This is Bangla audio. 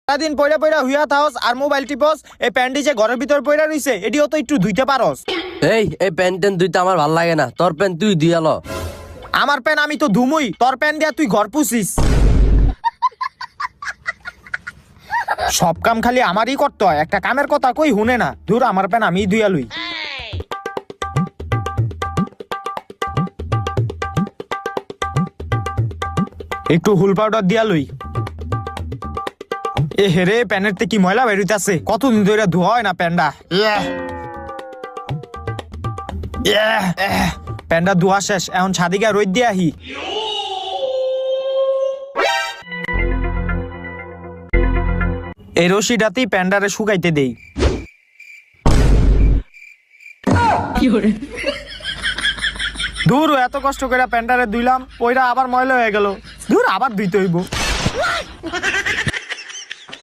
সারাদিন পয়রা পয়রা হুইয়া থাকস আর মোবাইল টিপস। এই প্যান্টটি যে ঘরের ভিতর পয়রা রইছে এটিও তো একটু ধুইতে পারস। এই প্যান্ট টেন ধুইতে আমার ভাল লাগে না, তোর প্যান্ট তুই দিয়ালো। আমার প্যান্ট আমি তো ধুমুই, তোর প্যান্ট দিয়া তুই ঘর পুছিস। সব কাম খালি আমারই করতে হয়, একটা কামের কথা কই হুনে না। ধুর, আমার প্যান্ট আমি ধুইয়া লুই। একটু হুল পাউডার দিয়া লই। এ হেরে, প্যানের তে কি ময়লা বেরোইতেছে, কতদিন ধরে ধোয়া হয় না প্যান্ডা। প্যান্ডা ধোয়া শেষ, এখন ছাদিকা রোদ দিয়ে আহি। এই রশিটাতেই প্যান্ডারে শুকাইতে দেই। ধুর, এত কষ্ট করে প্যান্ডারে ধুইলাম, ওইটা আবার ময়লা হয়ে গেল। ধুর, আবার ধুইতে হইব।